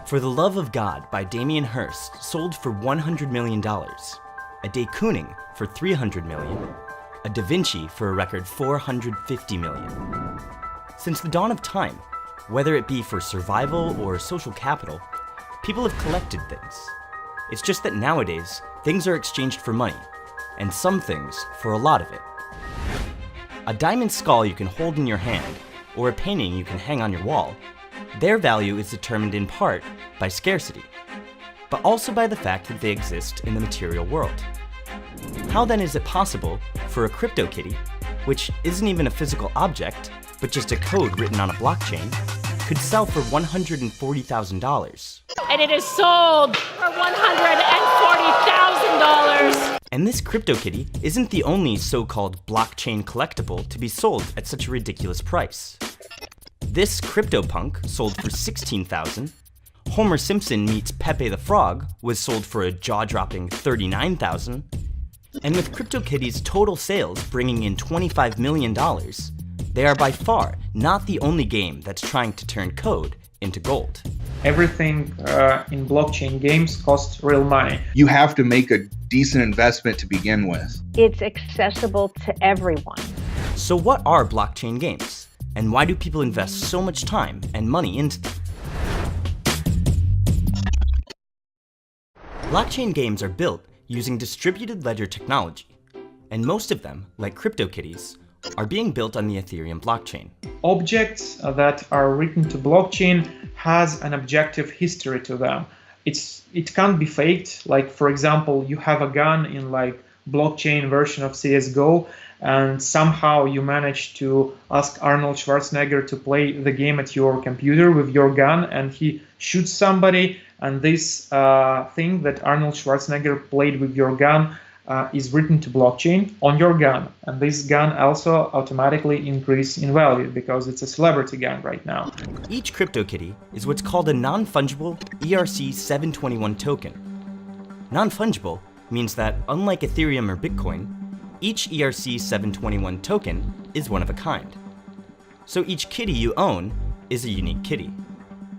For the Love of God by Damien Hirst sold for $100 million, a De Kooning for $300 million, a Da Vinci for a record $450 million. Since the dawn of time, whether it be for survival or social capital, people have collected things. It's just that nowadays, things are exchanged for money, and some things for a lot of it. A diamond skull you can hold in your hand, or a painting you can hang on your wall, their value is determined in part by scarcity, but also by the fact that they exist in the material world. How then is it possible for a CryptoKitty, which isn't even a physical object, but just a code written on a blockchain, could sell for $140,000? And it is sold for $140,000! And this CryptoKitty isn't the only so-called blockchain collectible to be sold at such a ridiculous price. This CryptoPunk sold for $16,000. Homer Simpson meets Pepe the Frog was sold for a jaw-dropping $39,000. And with CryptoKitty's total sales bringing in $25 million, they are by far not the only game that's trying to turn code into gold. Everything in blockchain games costs real money. You have to make a decent investment to begin with. It's accessible to everyone. So what are blockchain games? And why do people invest so much time and money into them? Blockchain games are built using distributed ledger technology, and most of them, like CryptoKitties, are being built on the Ethereum blockchain. Objects that are written to blockchain has an objective history to them. It can't be faked. Like, for example, you have a gun in like blockchain version of CSGO, and somehow you manage to ask Arnold Schwarzenegger to play the game at your computer with your gun, and he shoots somebody, and this thing that Arnold Schwarzenegger played with your gun is written to blockchain on your gun, and this gun also automatically increases in value because it's a celebrity gun right now. Each CryptoKitty is what's called a non-fungible ERC-721 token. Non-fungible means that, unlike Ethereum or Bitcoin, each ERC-721 token is one of a kind. So each kitty you own is a unique kitty,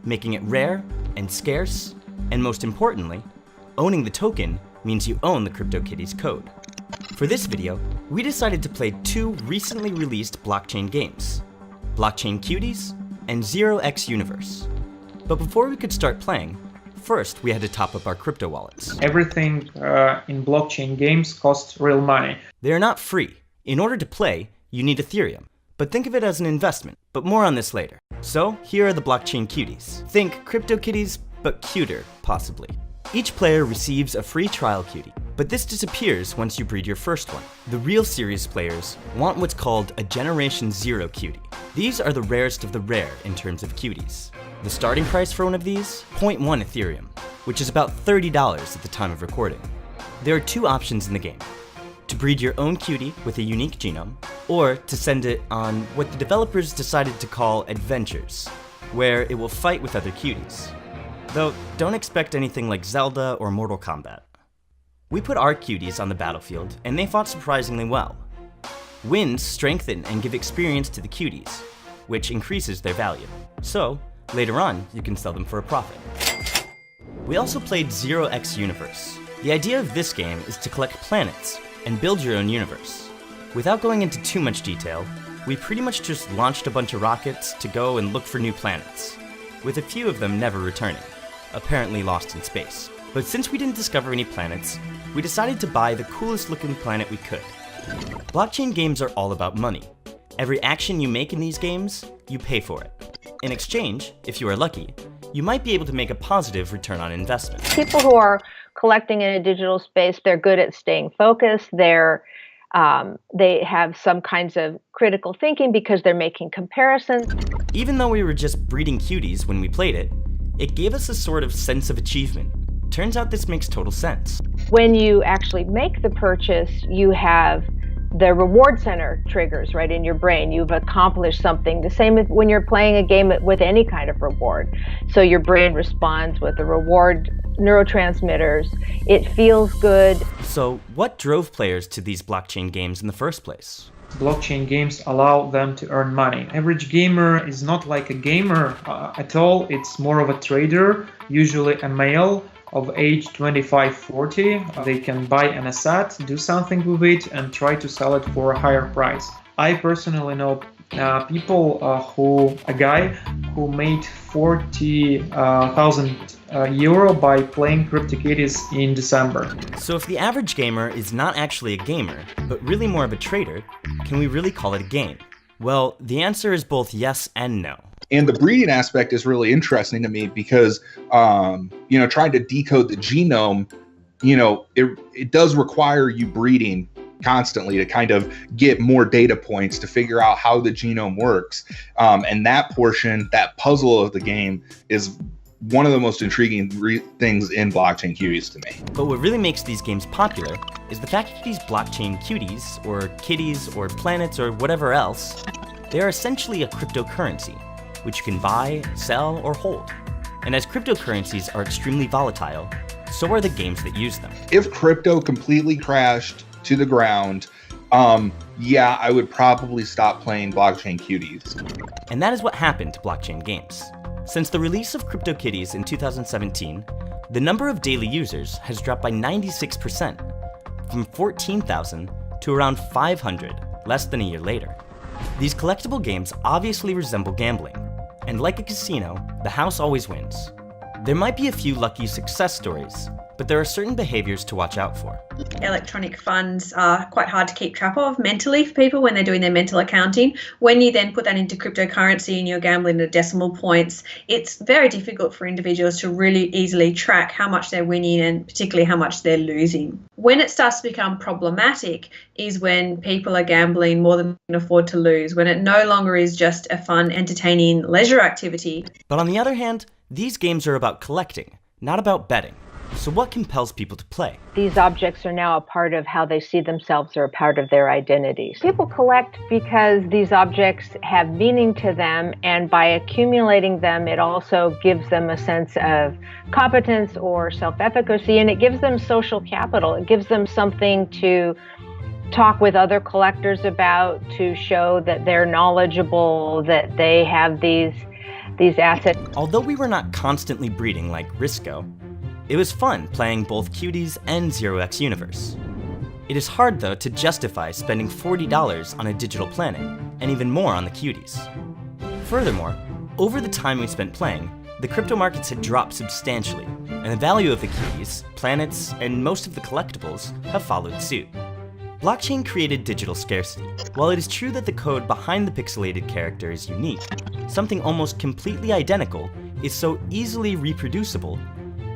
making it rare and scarce, and most importantly, owning the token means you own the CryptoKitties code. For this video, we decided to play two recently released blockchain games, Blockchain Cuties and 0x Universe. But before we could start playing, first we had to top up our crypto wallets. Everything in blockchain games costs real money. They are not free. In order to play, you need Ethereum. But think of it as an investment, but more on this later. So here are the Blockchain Cuties. Think CryptoKitties, but cuter, possibly. Each player receives a free trial cutie, but this disappears once you breed your first one. The real serious players want what's called a Generation 0 cutie. These are the rarest of the rare in terms of cuties. The starting price for one of these? 0.1 Ethereum, which is about $30 at the time of recording. There are two options in the game: to breed your own cutie with a unique genome, or to send it on what the developers decided to call adventures, where it will fight with other cuties. Though, don't expect anything like Zelda or Mortal Kombat. We put our cuties on the battlefield, and they fought surprisingly well. Wins strengthen and give experience to the cuties, which increases their value. So, later on, you can sell them for a profit. We also played 0x Universe. The idea of this game is to collect planets and build your own universe. Without going into too much detail, we pretty much just launched a bunch of rockets to go and look for new planets, with a few of them never returning, apparently lost in space. But since we didn't discover any planets, we decided to buy the coolest looking planet we could. Blockchain games are all about money. Every action you make in these games, you pay for it. In exchange, if you are lucky, you might be able to make a positive return on investment. People who are collecting in a digital space, they're good at staying focused. They have some kinds of critical thinking because they're making comparisons. Even though we were just breeding cuties when we played it, it gave us a sort of sense of achievement. Turns out this makes total sense. When you actually make the purchase, you have the reward center triggers right in your brain. You've accomplished something. The same when you're playing a game with any kind of reward. So your brain responds with the reward neurotransmitters. It feels good. So what drove players to these blockchain games in the first place? Blockchain games allow them to earn money. Average gamer is not like a gamer at all. It's more of a trader, usually a male of age 25-40. They can buy an asset, do something with it, and try to sell it for a higher price. I personally know a guy who made 40,000 euro by playing CryptoKitties in December. So if the average gamer is not actually a gamer, but really more of a trader, can we really call it a game? Well, the answer is both yes and no. And the breeding aspect is really interesting to me because, trying to decode the genome, it does require you breeding constantly to kind of get more data points to figure out how the genome works. And that portion, that puzzle of the game is one of the most intriguing things in blockchain cuties to me. But what really makes these games popular is the fact that these blockchain cuties, or kitties, or planets, or whatever else, they are essentially a cryptocurrency, which you can buy, sell, or hold. And as cryptocurrencies are extremely volatile, so are the games that use them. If crypto completely crashed to the ground, I would probably stop playing blockchain cuties. And that is what happened to blockchain games. Since the release of CryptoKitties in 2017, the number of daily users has dropped by 96%, from 14,000 to around 500 less than a year later. These collectible games obviously resemble gambling, and like a casino, the house always wins. There might be a few lucky success stories, but there are certain behaviors to watch out for. Electronic funds are quite hard to keep track of mentally for people when they're doing their mental accounting. When you then put that into cryptocurrency and you're gambling at decimal points, it's very difficult for individuals to really easily track how much they're winning and particularly how much they're losing. When it starts to become problematic is when people are gambling more than they can afford to lose, when it no longer is just a fun, entertaining leisure activity. But on the other hand, these games are about collecting, not about betting. So what compels people to play? These objects are now a part of how they see themselves or a part of their identities. People collect because these objects have meaning to them, and by accumulating them, it also gives them a sense of competence or self-efficacy, and it gives them social capital. It gives them something to talk with other collectors about, to show that they're knowledgeable, that they have these assets. Although we were not constantly breeding like Risco, it was fun playing both Cuties and 0x Universe. It is hard, though, to justify spending $40 on a digital planet, and even more on the Cuties. Furthermore, over the time we spent playing, the crypto markets had dropped substantially, and the value of the Cuties, planets, and most of the collectibles have followed suit. Blockchain created digital scarcity. While it is true that the code behind the pixelated character is unique, something almost completely identical is so easily reproducible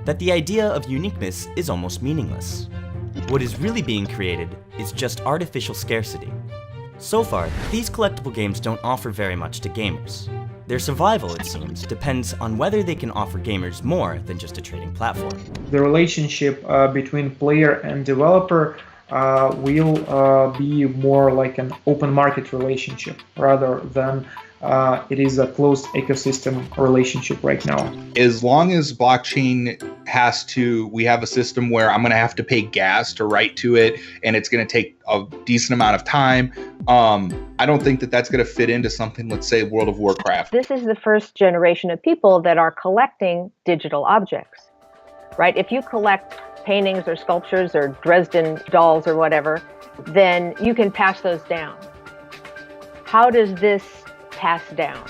that the idea of uniqueness is almost meaningless. What is really being created is just artificial scarcity. So far, these collectible games don't offer very much to gamers. Their survival, it seems, depends on whether they can offer gamers more than just a trading platform. The relationship between player and developer will be more like an open market relationship rather than it is a closed ecosystem relationship right now. As long as blockchain we have a system where I'm going to have to pay gas to write to it, and it's going to take a decent amount of time, I don't think that that's going to fit into something, let's say, World of Warcraft. This is the first generation of people that are collecting digital objects, right? If you collect paintings or sculptures or Dresden dolls or whatever, then you can pass those down. How does this pass down?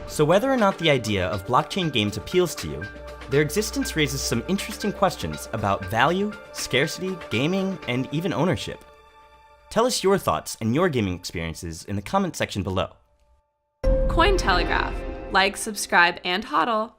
So whether or not the idea of blockchain games appeals to you, their existence raises some interesting questions about value, scarcity, gaming, and even ownership. Tell us your thoughts and your gaming experiences in the comment section below. Cointelegraph. Like, subscribe, and hodl.